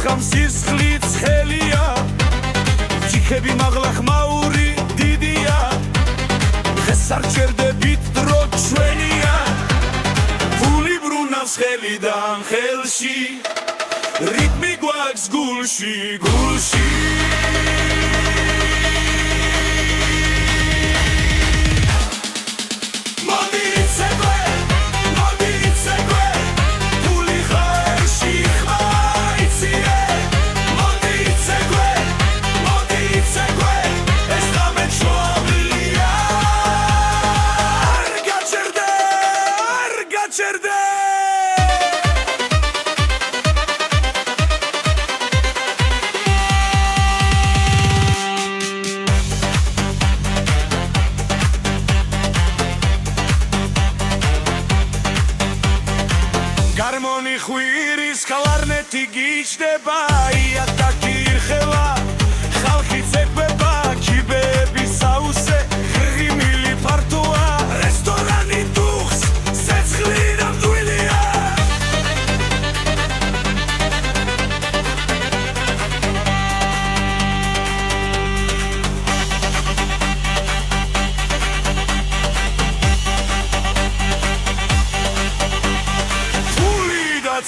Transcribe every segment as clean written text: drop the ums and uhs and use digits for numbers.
ხამს სისხლით ხელია ჩიქები მაღლა ხმაური დიდია დღეს არ ჩერდებით დრო ჩვენია ფული ბრუნავს ხელიდან ხელში რიტმი გვაქვს გულში გულში Гармони ხვირის კლარნეტი გიჩდება იატაკი ირხევა ხალხი ცეკვება კიბეები საუსე ღიმილი ფართოა რესტორანი დუხს სეცხლი ნამდვილია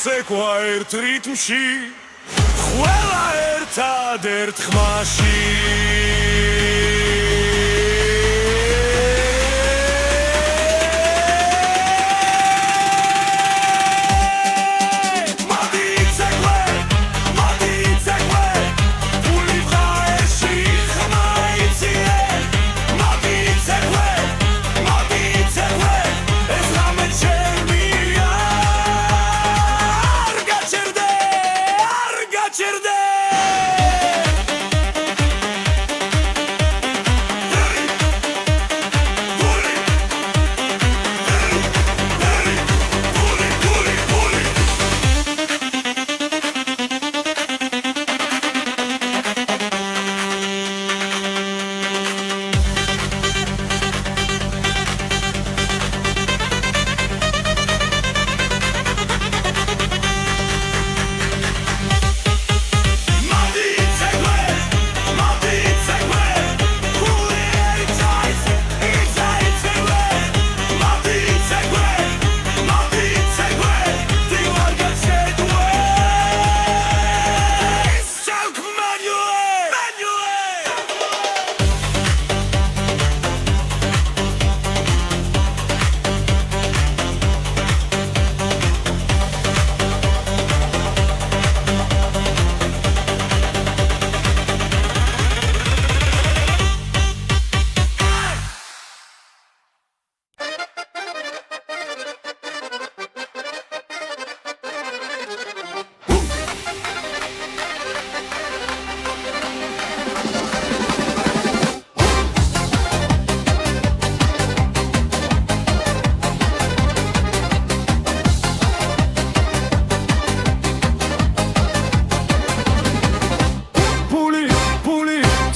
ცეკვა ერთ რიტმში ყველა ერთად ერთ ხმაში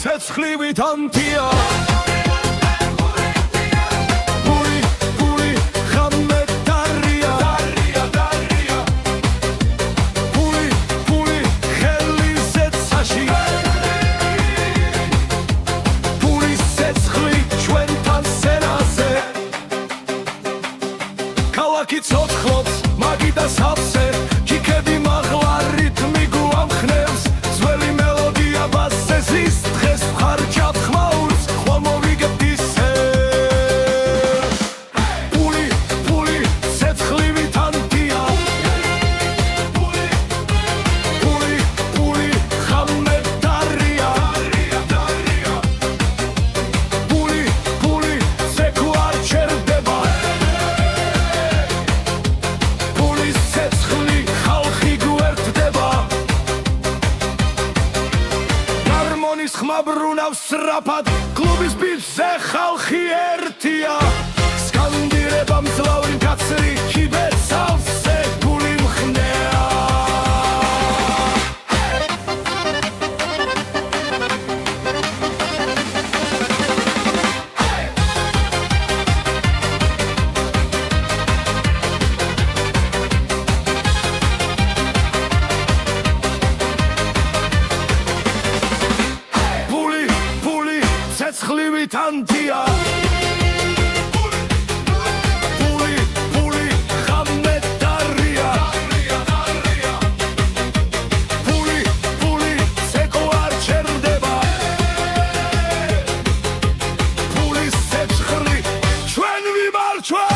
ცეცხლივით ანთია ფული ხამე დარია ფული ხელი ზეცაში ფულის ცეცხლი ჩვენთან სენაზე ქალაქი ცოცხლობს მაგიდა სავსე ჩიქები მაღლა რიტმი გვამხნევს ძველი მელოდია ბასზე ზის ხარჯად ხმაურს ხვალ მოვიგებთ ისე ფული ცეცხლივით ანთია ფული ხამე დარია ფული ცეკვა არ ჩერდება ფულის ცეცხლი ხალხი გვერდდება გარმონის ხმა ბრუნავს სწრაფად კლუბის ბიჭზე ხალხი ერთია სკანდირება მძლავრი კაცრი ჩიბეთ სავსე ფული მხნეა ცეცხლივით ანთია პული ხამეთ დარია პული ცეკვა არ ჩერდება პულის ცეცხლი ჩვენ ვიმარჩვენთ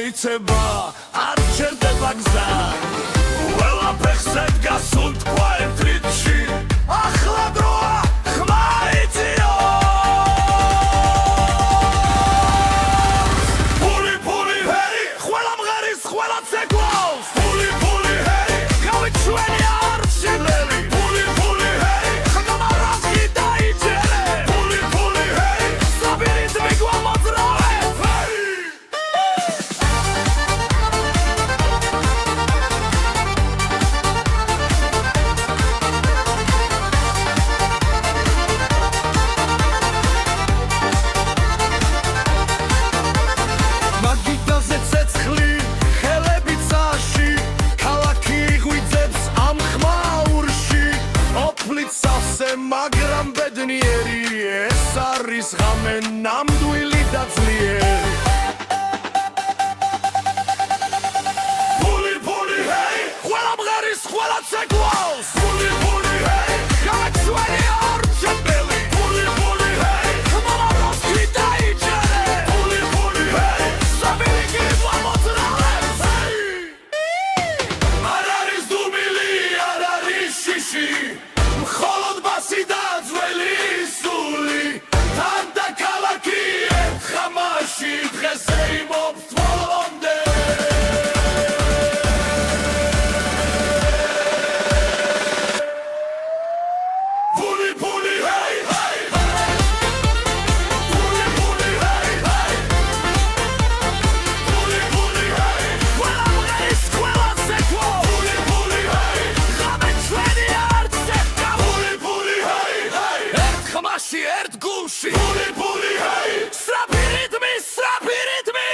არ ჩერდება გზა ყველაფერზე დგას უთქვა ერთ რიცხვი ახლა დროა ხმა იწიო პული ჰერი ყველა მღერის ყველა ცეკვავს პული ჰერი გავით ჩვენი არჩილელი პული ჰერი ხმა რაზი დაიჯერე პული ჰერი საბირით მიგვამოძრავე დღეს ეიმობს ბოლომდე ფული ფული ჰეი ჰეი ფული ფული ჰეი ჰეი ფული ფული ჰეი ყველა მღერის ყველა ცეკვა ფული ფული ჰეი ღამე ჩვენი არცე ფული ფული ჰეი ჰეი ერთ ხმაში ერთ გულში ფული ფული ჰეი სრაფი რიტმი სრაფი რიტმი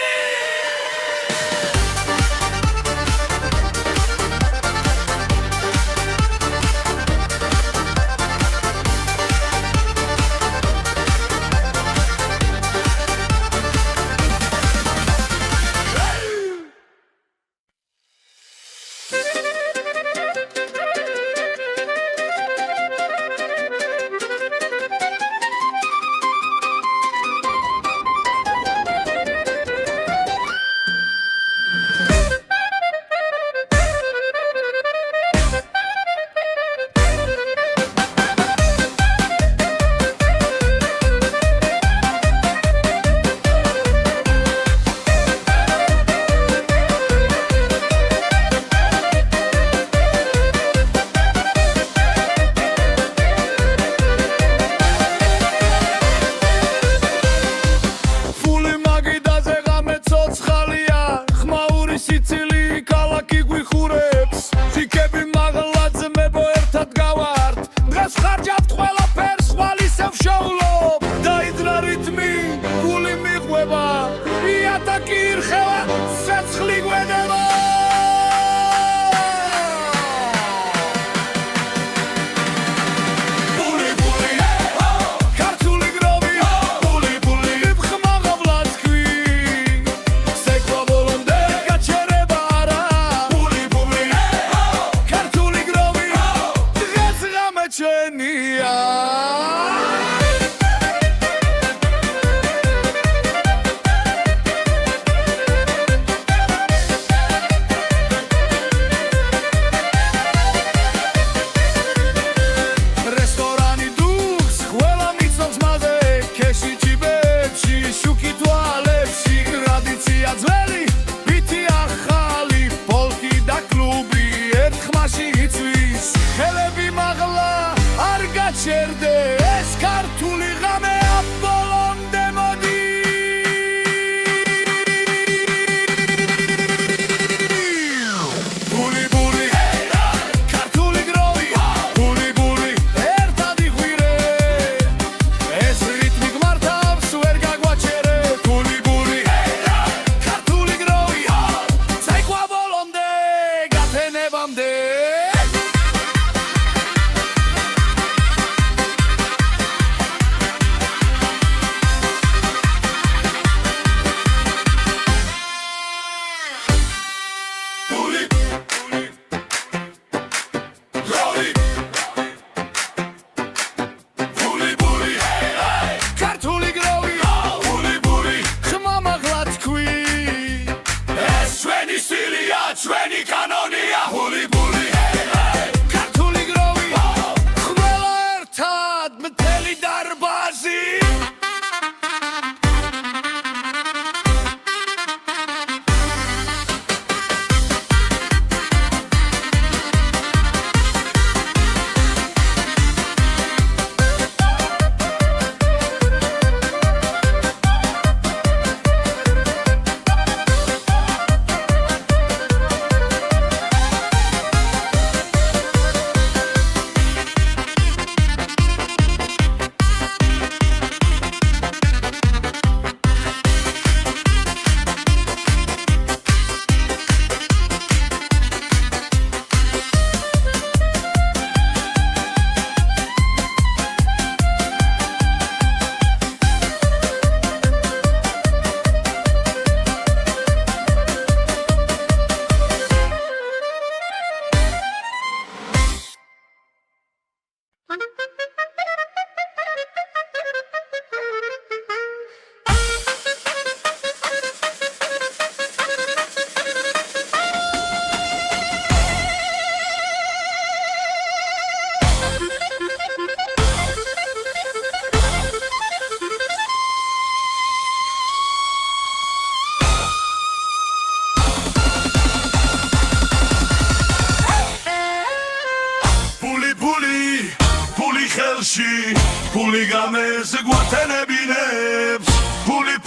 ხელში ფული გამეს გვათენებინებს ფული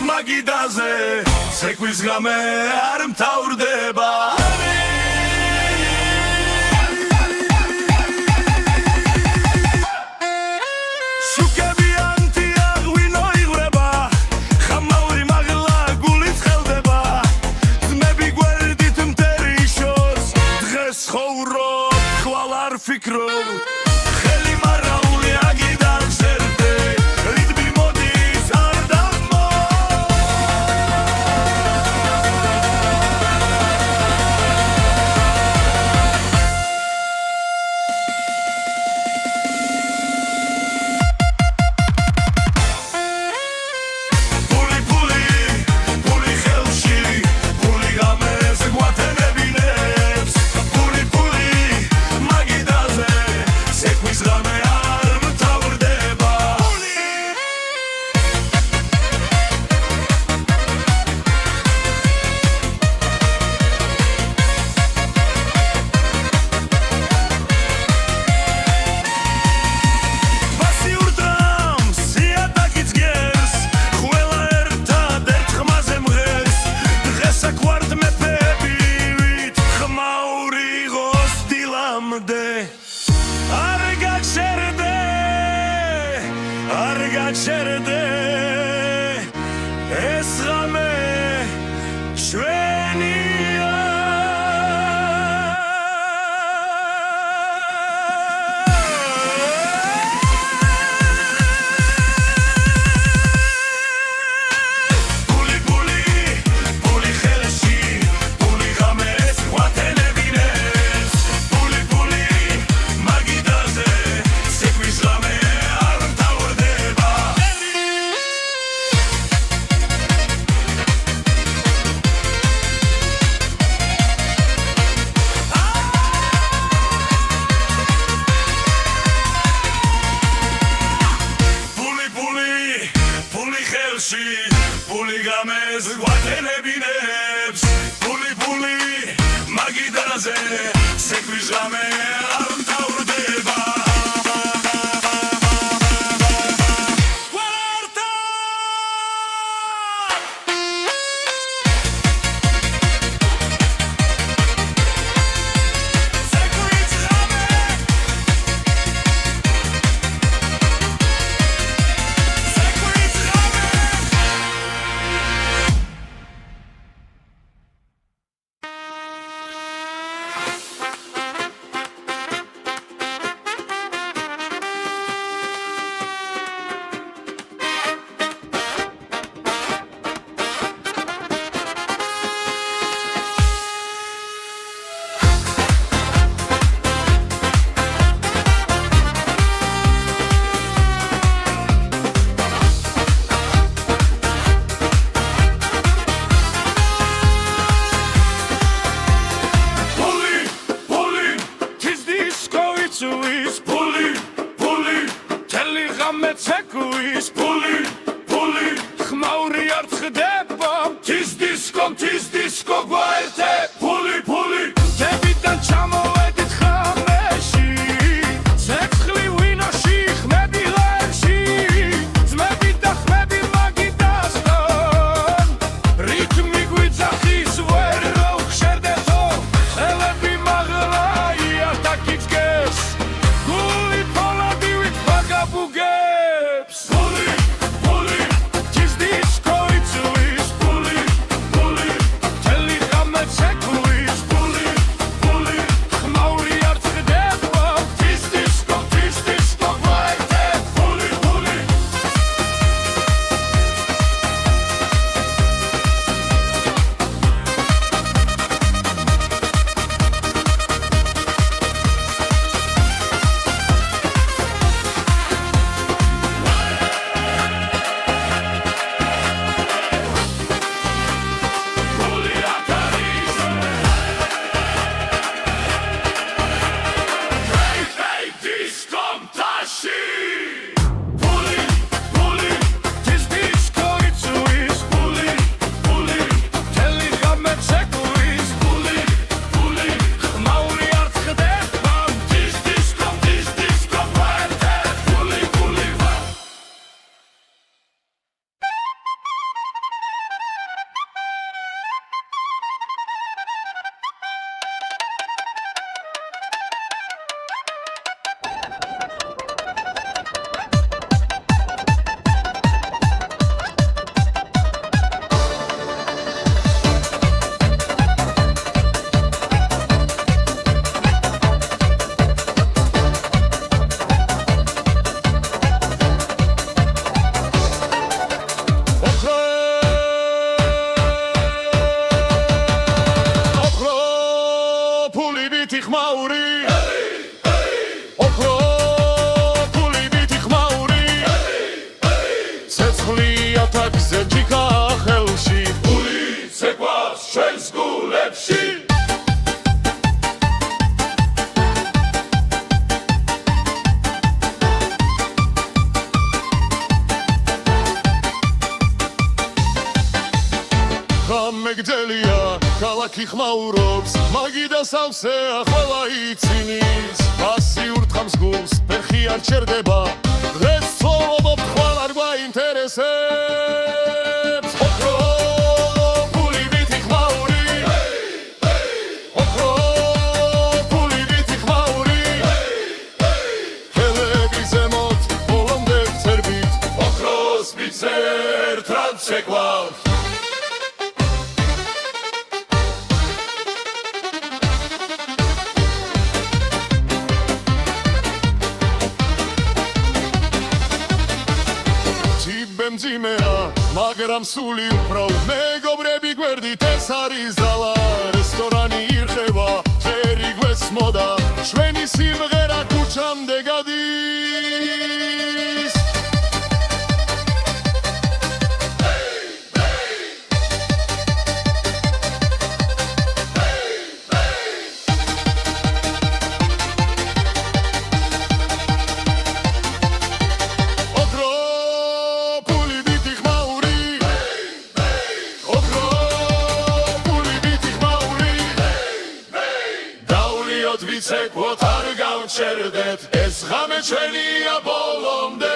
მაგიდაზე ცეკვის გამე არ მთავრდება ფიქრობ ხელი მარაული აგიდან ზერდე რიტმი მოდის არ დამო ფული ხელში ფული გამეს გვათენებინებს ცეკვის ღამე არ მთავრდება პასიურ დრამს იატაკიც გერს ყველა ერთად ხმაზე მღერს დღეს აქ ვართ მეფები ვით ხმაური ღოს დილამდე არ გაჩერდე ეს ღამე ჩვენია ფული ხელში ფული ღამეს გვათენებინებს ფული მაგიდაზე ცეკვის ღამე არ მთავრდება ფული ხელში ფული გამეს გვათენებინებს ფული მაგიდაზე ცეკვის ღამე არ მთავრდება თელი ღამე ცეკვის ფული ხმაური არ ხდება თის დისკო გვაერთე ფული დებიდან ჩამოვედით ხამეში ცეცხლი ვინოში ხმები ღერში ძმები და ხმები მაგიდასთან რიტმი გვიძახის ვერ რო ხშერდეთო ხელები მაღლა იატაკიც გეს გული ფოლადივით ბაგაბუგებს ფული თის დისკო იცვის ფული თელი ღამე ცეკვის ფული მეგდელია ქალაქი ხმაურობს მაგიდა სავსე ახლა ცინის პასიურ თხამს გულს ფეხი არ ჩერდება დღეს ცხოვრობ ხვალ არ გვაინტერესებს Checkwout Tibem zimea მაგრამ სული უფრო მეგობრები გვერდით ეს არის ძალა რესტორანი ირხევა ფერი გვესმოდა ჩვენი სიმღერა ქუჩამდე გადის Vicekvot ar gavčerdet Ez ghame chvenia bolomde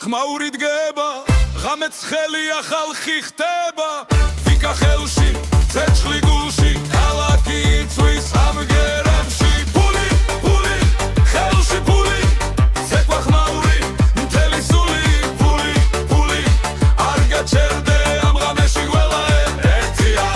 ხმაური დგება ღამეც ხელია ხალხი ხტება ფიკა ხელში ცეცხლი გულში ქალაქი იწვის ამგერებში ფული ფული ხელში ფული ცეკვა ხმაური მთელი სული ფული ფული არ გაჩერდე ამ ღამეში ყველა ერთია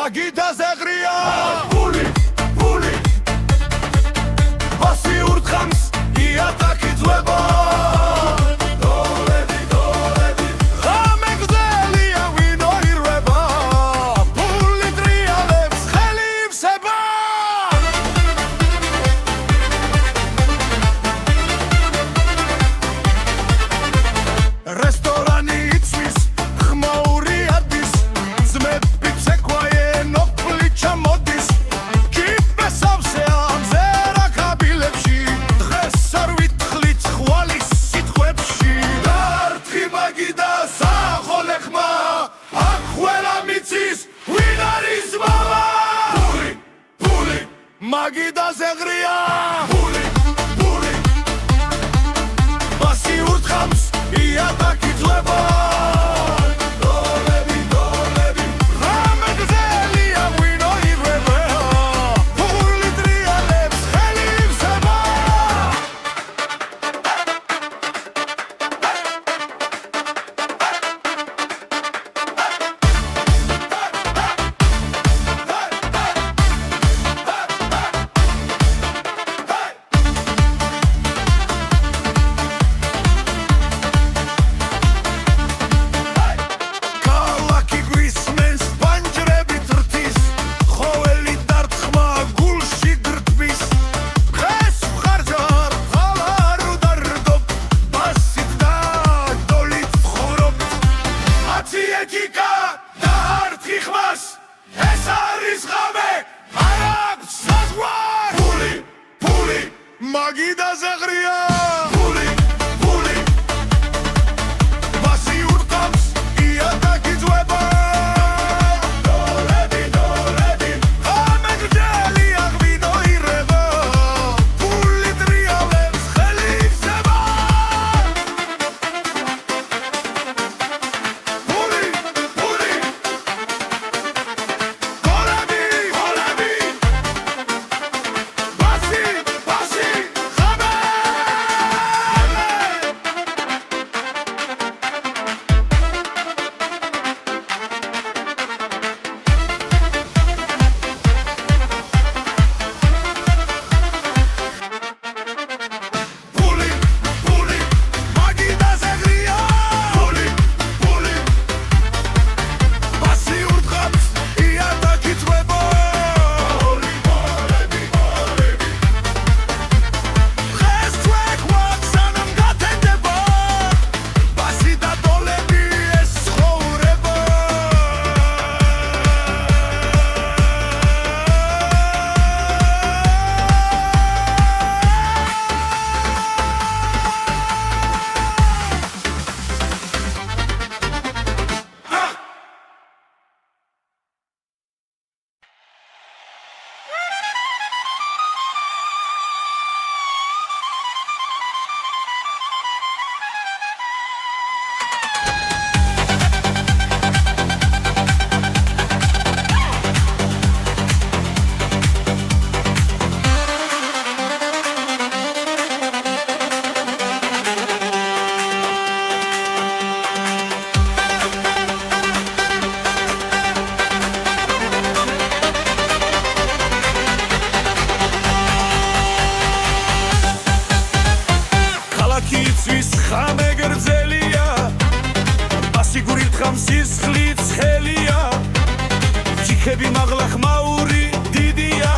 მაგიდაზე ღრია ფული ფული ბასი ურთხამს იატაკი ძვება დოლები დოლები ღამე გრძელია ვინო ირვება ფული ტრიალებს ხელი ივსება რესტორანი იცვის ხმაური ადის ძმები ცეკვაენ ოფლიჩა მოდის კიპესავსე ამზერა კაბილებში დღეს არ ვითხლით ხვალის სიტყვებში დარტყი მაგიდა სახოლე ხმა აქ ყველა მიცის ვინ არის მამა ფული ფული მაგიდაზე ღრია ფული ფული ბასი ურთხამს იატაკი ძვება დოლები დოლები ღამე გრძელია ვინო ირვება ფული ტრიალებს ხელი ივსება ქალაქი გვისმენს პანჯრებით რთის ხოველი დარტყმა გულში გრდბის დღეს ვხარჯარ ხალარ უდარდობ ბასით და დოლით ვხურობ ათი ეკიკა და ართი ხმას ეს არის ღამე არ აქვს საზღვარი ფული ფული მაგიდაზე ღრია ფული ფული ბასი ურთხამს იატაკი ძვება დოლები დოლები ღამე გრძელია ვინო ირვება ფული ტრიალებს ხელი ივსება ფული ფული გოლები გოლები ბასი ბასი ღამე ფული ფული მაგიდაზე ღრია ფული ფული ბასი ურთხამს იატაკი ძვება ფული ფოლები ფოლები დღეს თვექვაქ სანამ გათენდება ბასი და დოლები ეს ცხოვრება ქალაქი იცვის ხამე გრძელია ბასი გურითხამს სისხლი ცხელია ჩიქები მაღლა ხმაური დიდია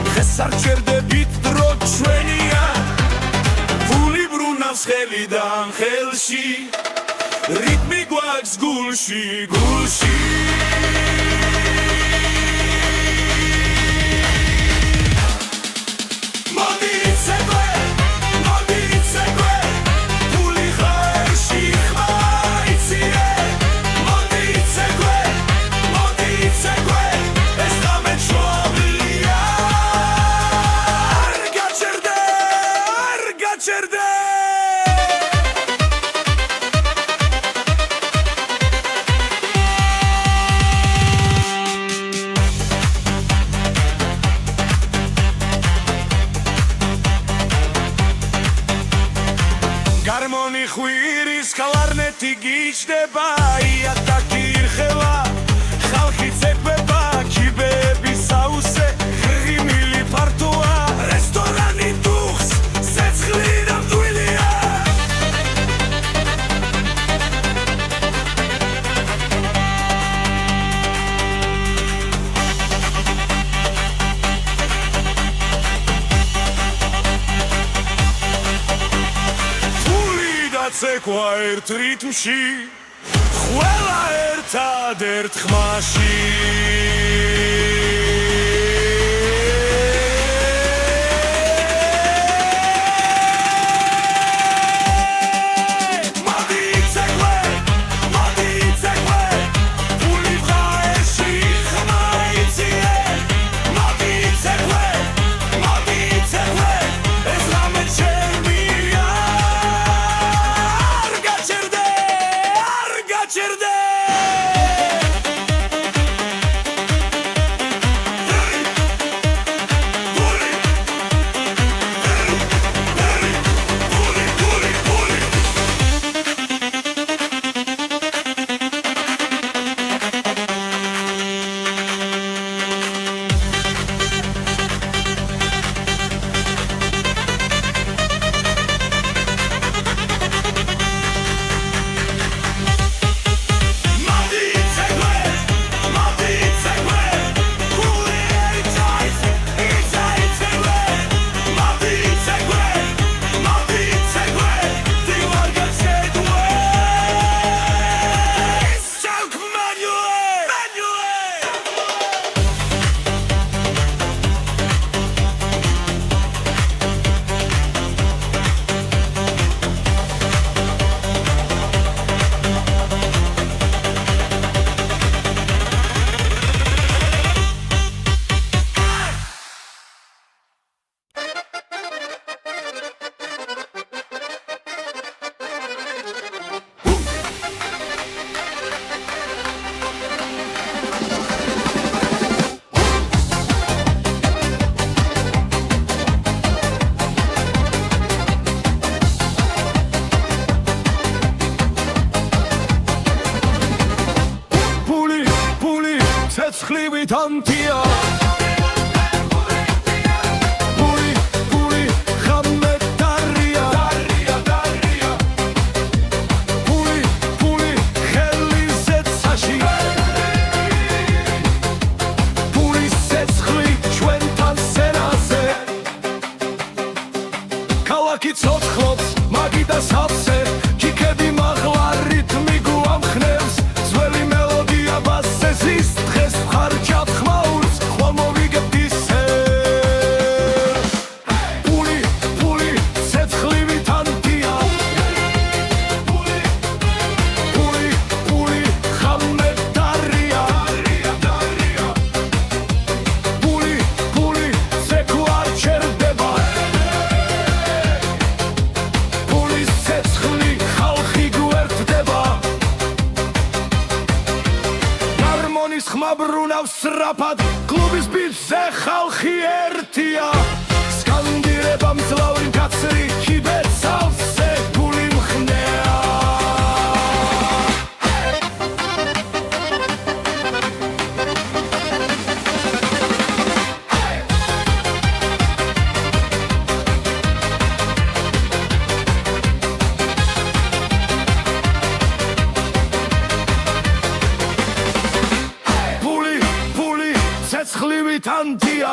დღეს არ ჩერდებით დრო ჩვენია ფული ბრუნავს ხელიდან ხელში რიტმი გვაქვს გულში გულში მოდი ცეკვე მოდი ცეკვე ფული ხარში ხმა იციე მოდი ცეკვე ეს ღამე ჩვავლია არ გაჩერდე გარმონი ხვირის კლარნეტი გიჩდება იატაკი ირხევა ხალხი ცეკვება ცეკვა ერთ რიტმში ყველა ერთად ერთ ხმაში ცეცხლივით ანთია პული ხამე დარია პული ხელი ზეცაში პული ცეცხლი ჩვენთან სენაზე ქალაქი ცოცხლობს მაგიდა სავსე ჩიქები მაღლა რითმი გვამხნევს ძველი მელოდია ბასესის ხმაბრუნავს სრაფად კლუბის ბიჭზე ხალხი ერთია სკანდირება მძლავრი კაცრი ჩიბერს ავსე გული მხნეა ცეცხლივით ანთია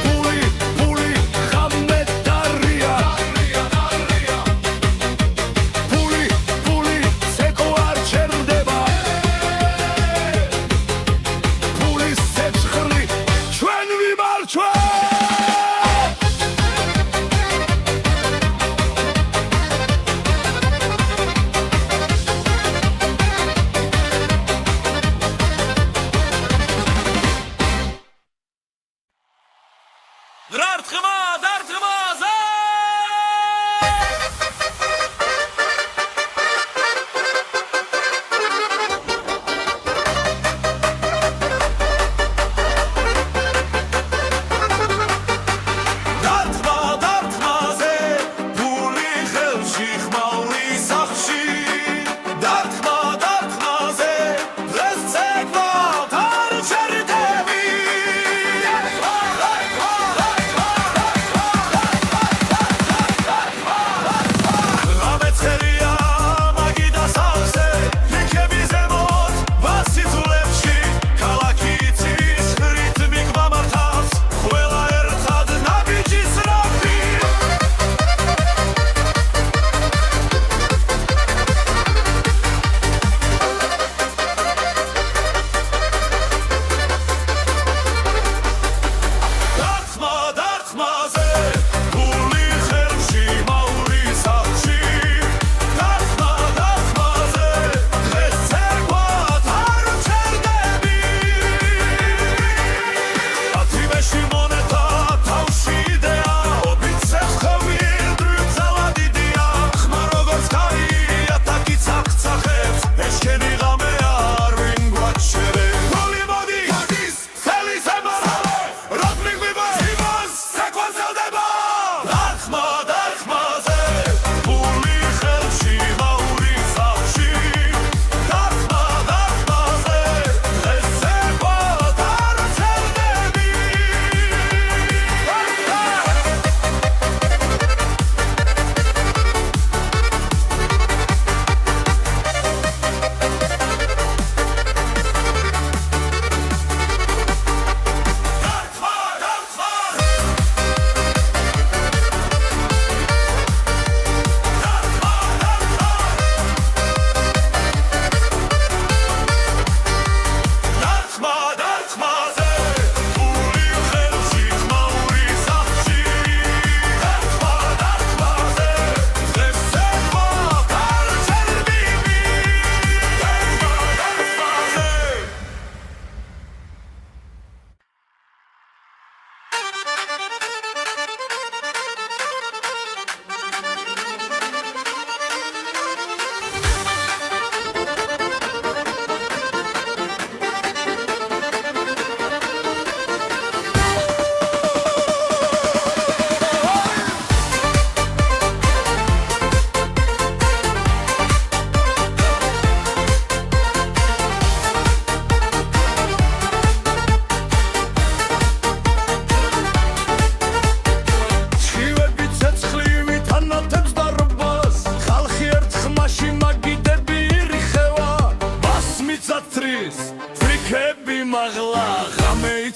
პული ხამე დარია პული ცეკვა არ ჩერდება პულის ცეცხლი ჩვენ ვიმარჩვენ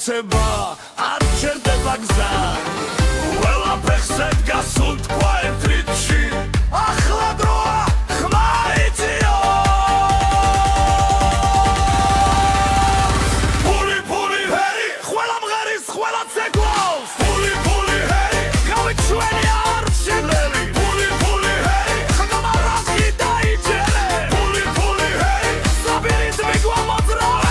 იცება არ ჩერდება გზა ყველა ფეხზე დგას უთქვა ერთ რიცხვი ახლა დროა ხმა იწიო ფული ფული ჰეი ყველა მღერის ყველა ცეკვავს ფული ფული ჰეი გავით ჩვენი არჩენელი ფული ფული ჰეი ხმა რასკი დაიჯერე ფული ფული ჰეი საბირითმი გვამოძრავე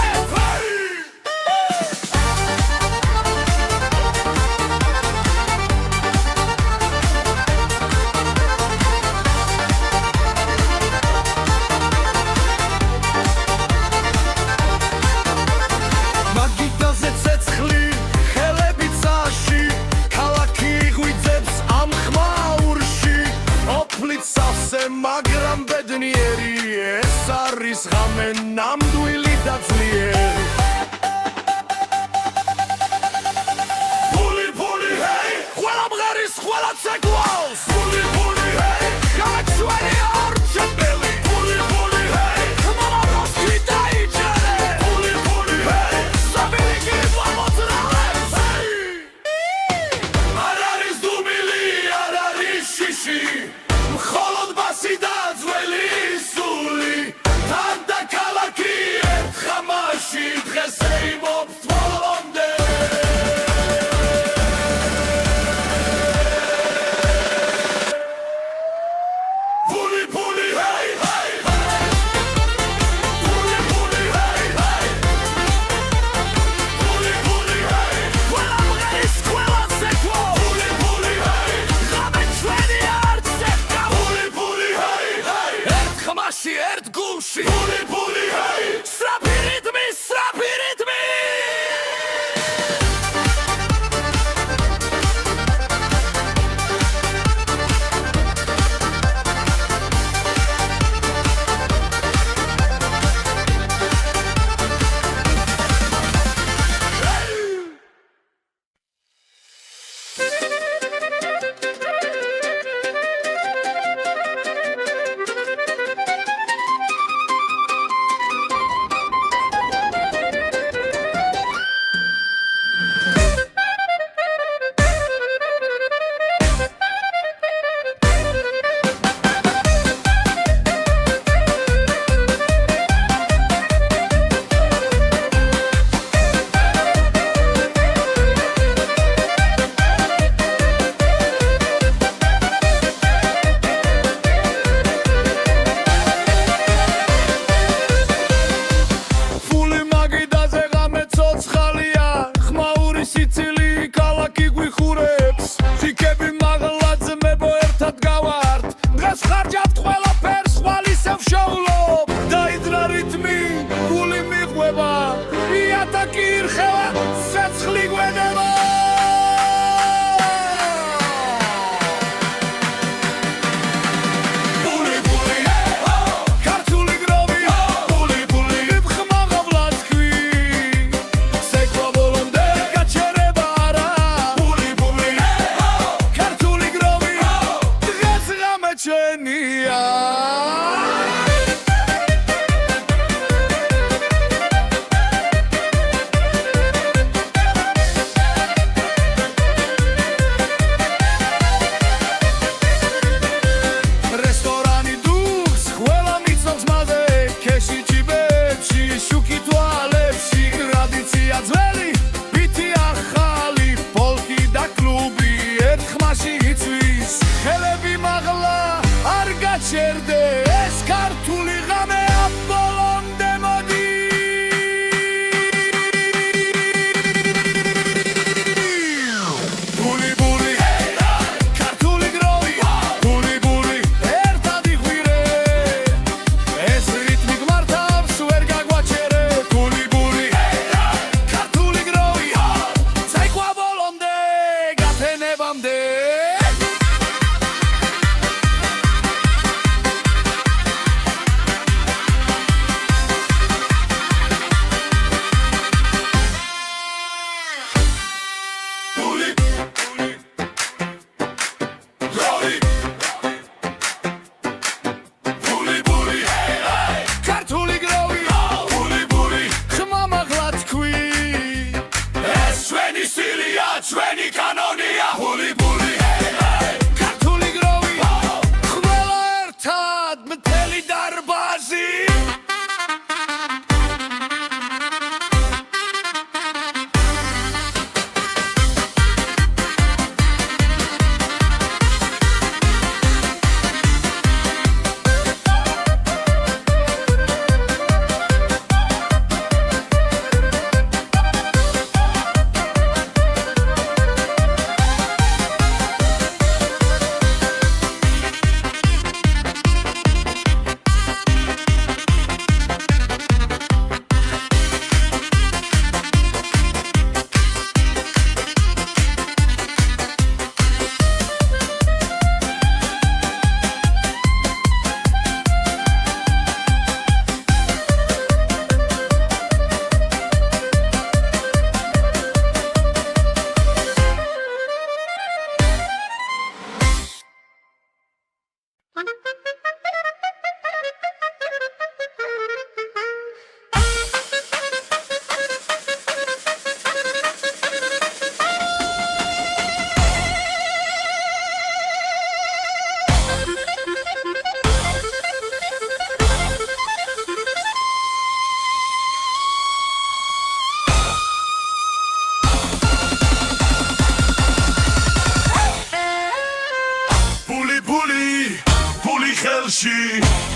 მაგიდაზე ცეცხლი ხელები წაში ქალაქი ღვიძებს ამ ხმაურში ოფლით სავსე მაგრამ ბედნიერი ეს არის ღამე ნამდვილი და ძლიერი ფული ფული ჰეი ყველა მღერის ყველა ცეკვავს ფული ფული ჰეი გაჩვენი არჩენელი ფული ფული ჰეი ხმა რასკი დაიჯერე ფული ფული ჰეი საბირითმი გვამოძრავებს არ არის დუმილი არ არის შიში მხოლოდ ბასი და ძველი სული თან და ქალაქი ერთ ხამაში დღეს ეიმობს ბოლომდე ფული ფული ჰეი ჰეი ფული ფული ჰეი ჰეი ფული ფული ჰეი ყველა მღერის ყველა ცეკვო ფული ფული ჰეი ღამე ჩვენი არჩევდა ფული ფული ჰეი ჰეი ერთ ხმაში ერთ გულში ფული ფული ჰეი სწრაფი რიტმი სწრაფი რიტმი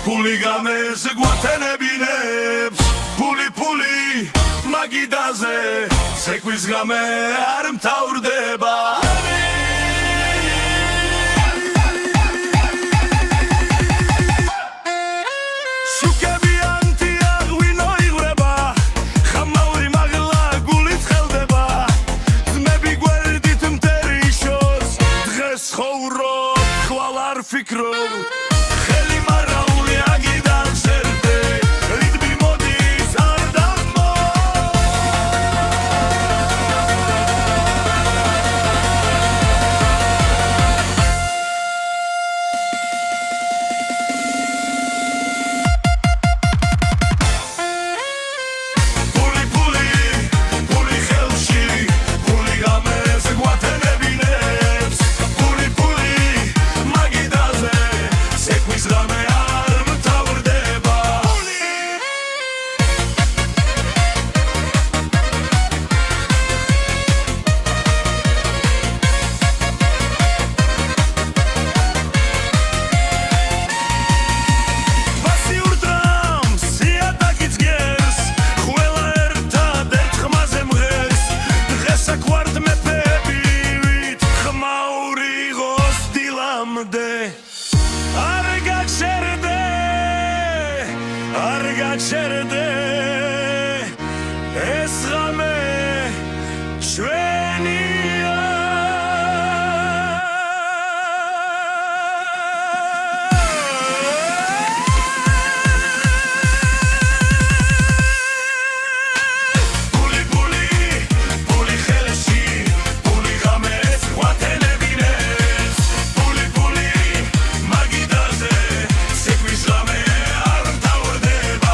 ფული გამეს გვათენებინებს ფული ფული მაგიდაზე ცეკვის გამე არ მთავრდება ფიქრობ ხელი მარაული აგიდან სერდე რიტმი მოდის არ დამო ფული ფული ფული ხელში ფული გამეს გვათენებინებს ფული ფული ცეკვის გამე არ მთავრდება პასიურ დრამს იატაკიც გერს ყველა ერთადერთ ხმაზე მღერს დღეს აქ ვართ მეფები ვით ხმაური ღოს დილამდე არ გაჩერდე ეს ღამე ჩვენია ფული ფული ფული ხელში ფული გამეს გვათენებინებს ფული ფული მაგიდაზე ცეკვის ღამე არ მთავრდება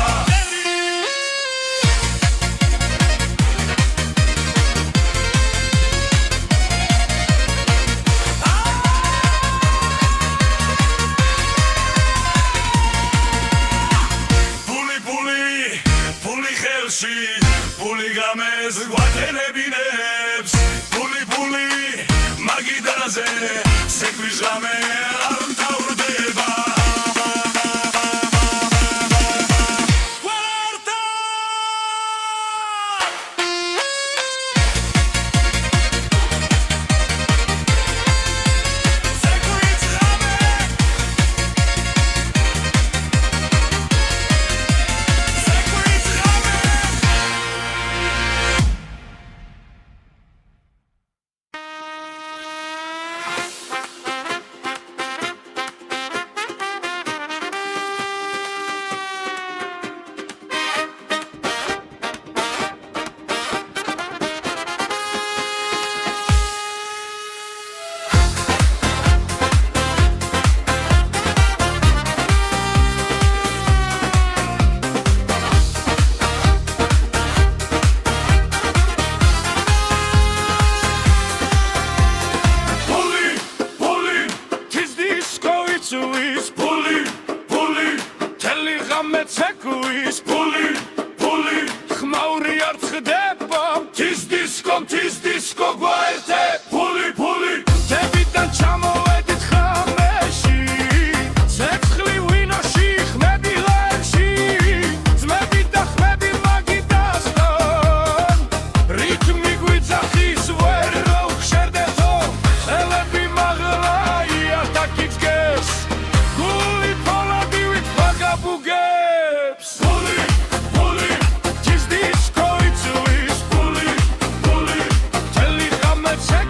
ფული ხელში ფული გამეს გვათენებინებს ფული ფული მაგიდაზე ცეკვის ღამე არ მთავრდება ცეკვის ფული ფული ხმაური არ წდება თის დისკო გვაერთე ფული ფული დებიდან ჩამოვედით ხამეში ცეცხლი ვინოში ხმები ლერში ძმები და ხმები მაგიდასთან რიტმი გვიძახის ვერ რო ხშერდეთო ხელები მაღლა იატაკიც გეს გული ფოლადი ვით ბაგაბუგე Let's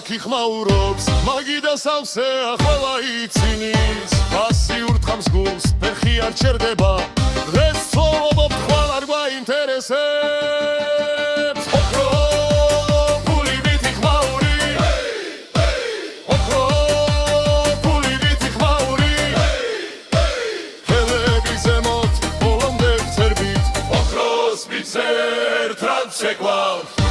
ქალაქი ხმაურობს მაგიდა სავსე ახლა იცინის პასიურ თხამს გულს ფეხი არ ჩერდება დღეს ცხოვრობ ხვალ არ გვაინტერესებს ოქრო ფული ვითი ხმაური ოქრო ფული ვითი ხმაური ხელები ზემოთ ბოლომდე ვცერბით ოქროს ვიცერთ რაც შეგვაქვს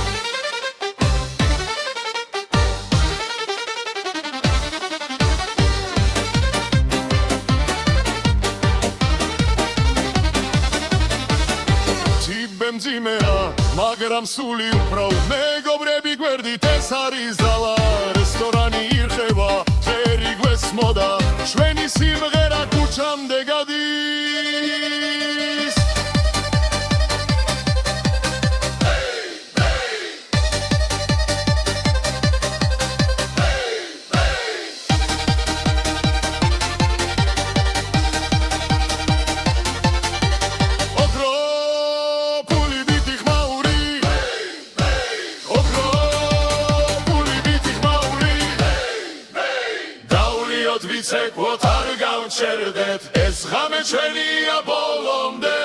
მძიმეა მაგრამ სული უფრო მეგობრები გვერდით ეს არის ძალა რესტორანი ირხევა წერი გვესმოდა ჩვენი სიმღერა ქუჩამდე გადის ვიცეკვოთ არ გავჩერდეთ ეს ღამე ჩვენია ბოლომდე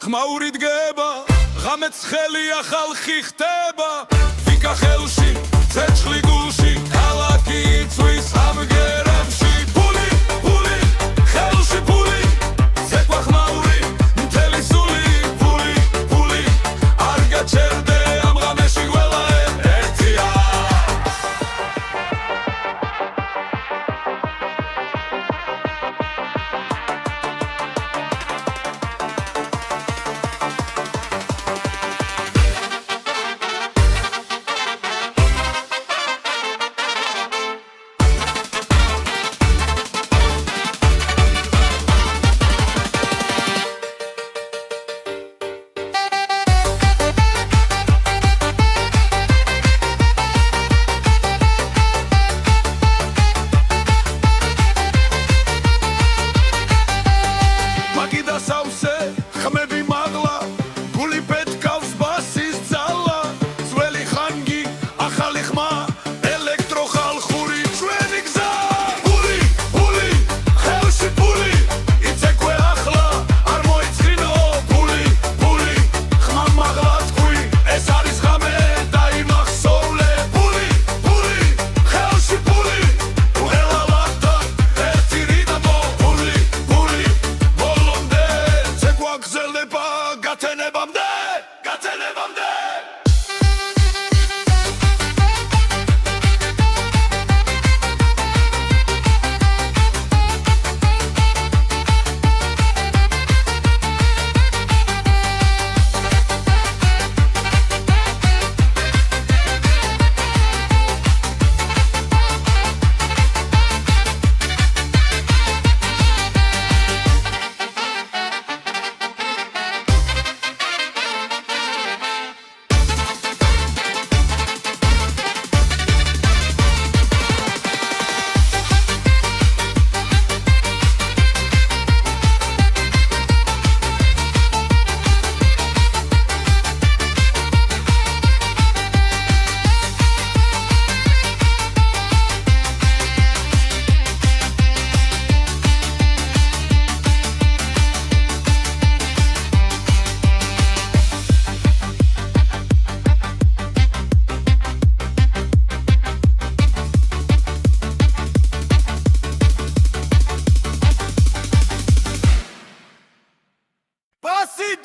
ხმაური დგება ღამეც ხელია ხალხი ხდება ვიკა ხელში ცეცხლი გულში ქალაქი იწვის ამგერებში ფული ფული ხელში ფული ზეკვა ხმაური მთელი სული ფული ფული არ გაჩერდე ამ ღამეში ყველა ერთია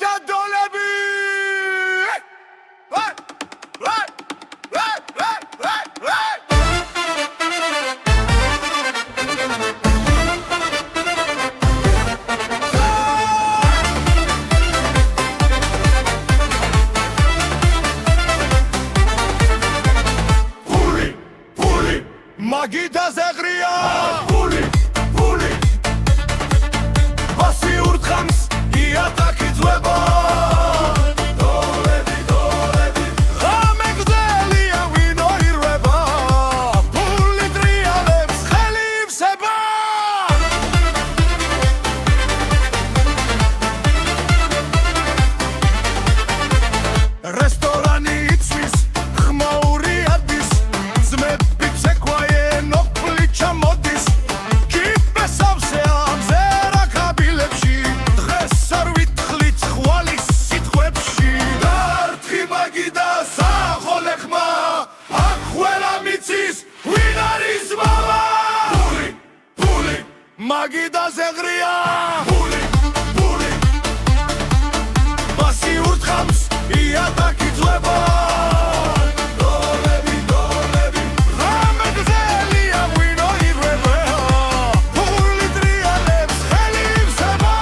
და დოლები მაგიდაზე ღრია ფული ბასი ურთხამს იატაკი ძვება დოლები ღამე გრძელია ვინო ირვება ფული ტრიალებს ხელი ივსება რესტორანი იცვის ხმაური ადის ძმები მაგიდაზე ღრია ფული ბასი ურთხამს იატაკი ძვება დოლები ღამე გრძელია ვინო ირვება ფული ტრიალებს ხელი ივსება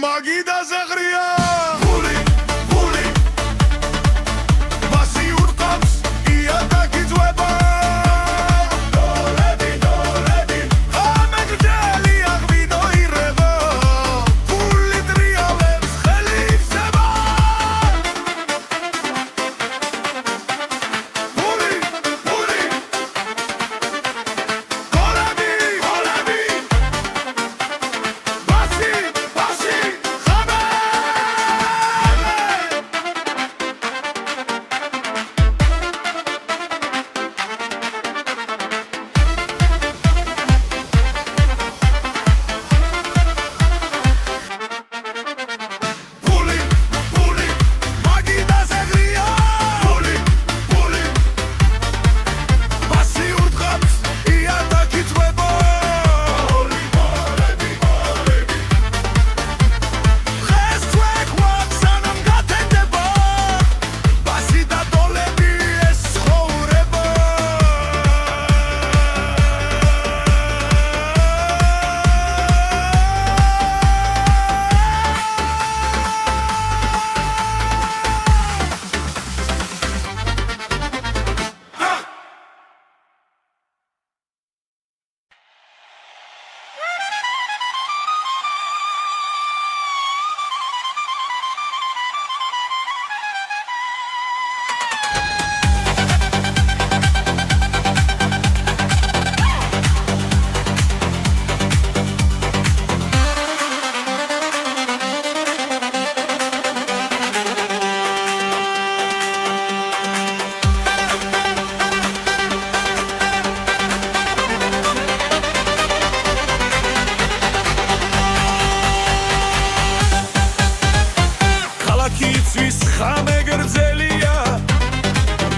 მაგიდაზე ღრია ფული ბასი ურთხამს იატაკი ძვება დოლები ღამე გრძელია ვინო ირვება ფული ტრიალებს ხელი ივსება ფული დოლები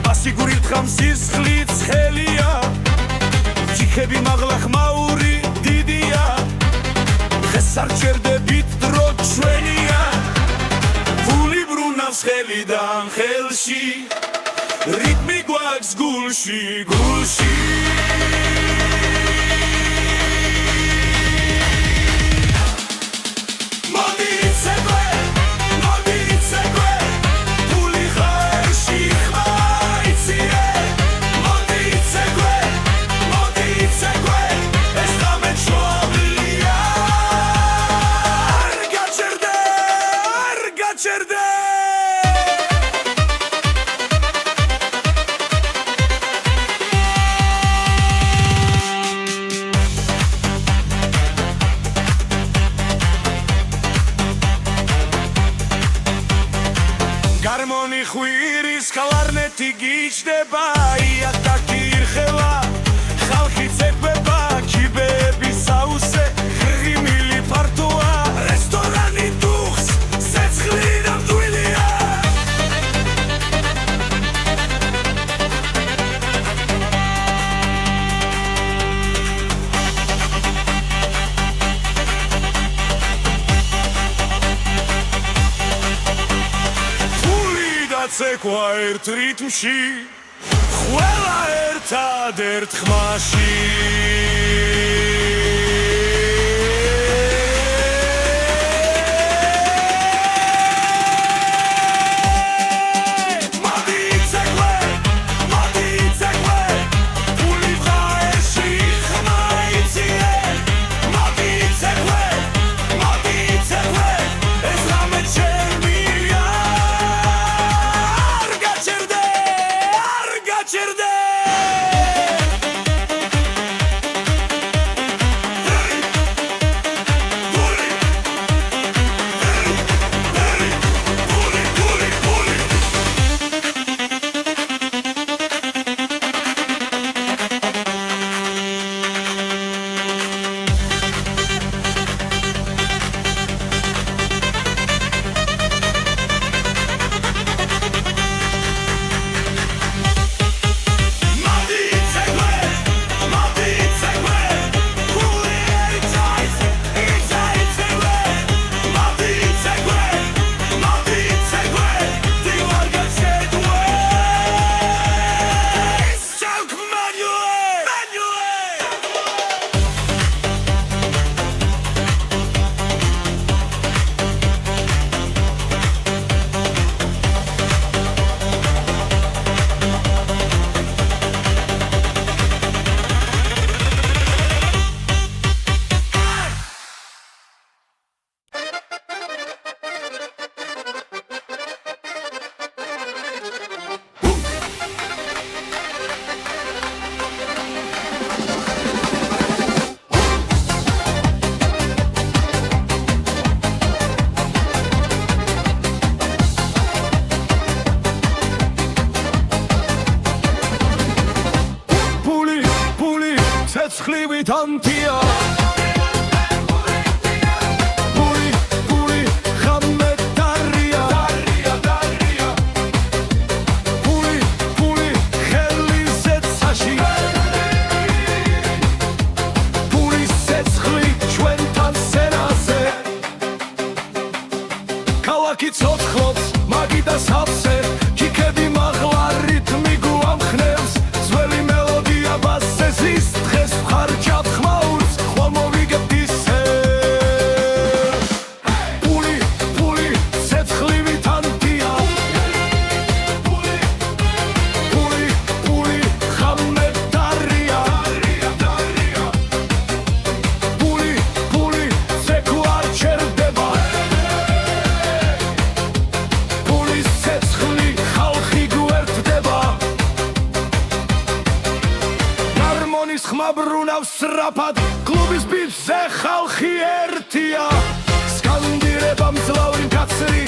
ბასი სისხლით ხელია ჩიქები მაღლა ხმაური დიდია დღეს არ ჩერდებით დრო ჩვენია ფული ბრუნავს ხელიდან ხელში რიტმი გვაქვს გულში Çerde Гармონი ხვირის კლარნეტი გიჩდება იახ და კირხევა ხალხი ცეკვება კიბეების საუსე ღიმილი ფართოა რესტორანი დუხს სეცხლი და მტვილია ცეკვა ერთ რიტმში ყველა ერთად ხმაში ცეცხლივით ანთია პული ხამე დარია პული ხელი ზეცაში პული ცეცხლი ჩვენთან სენაზე ქალაქი ცოცხლობს მაგიდა სავსე ჩიქები მაღლა რითმი გვამხნევს ძველი მელოდია ბასესის დღეს ხარჯავ ხმაურს ხვალ მოვიგებთ ისე პული ცეცხლივით ანთია პული ხამე დარია პული ცეკვა არ ჩერდება პულის ცეცხლი ხალხი გვერდდება გარმონის ხმა ბრუნავს სწრაფად კლუბის ბიჭზე ხალხი ერთია სკანდირება მძლავრი მკაცრი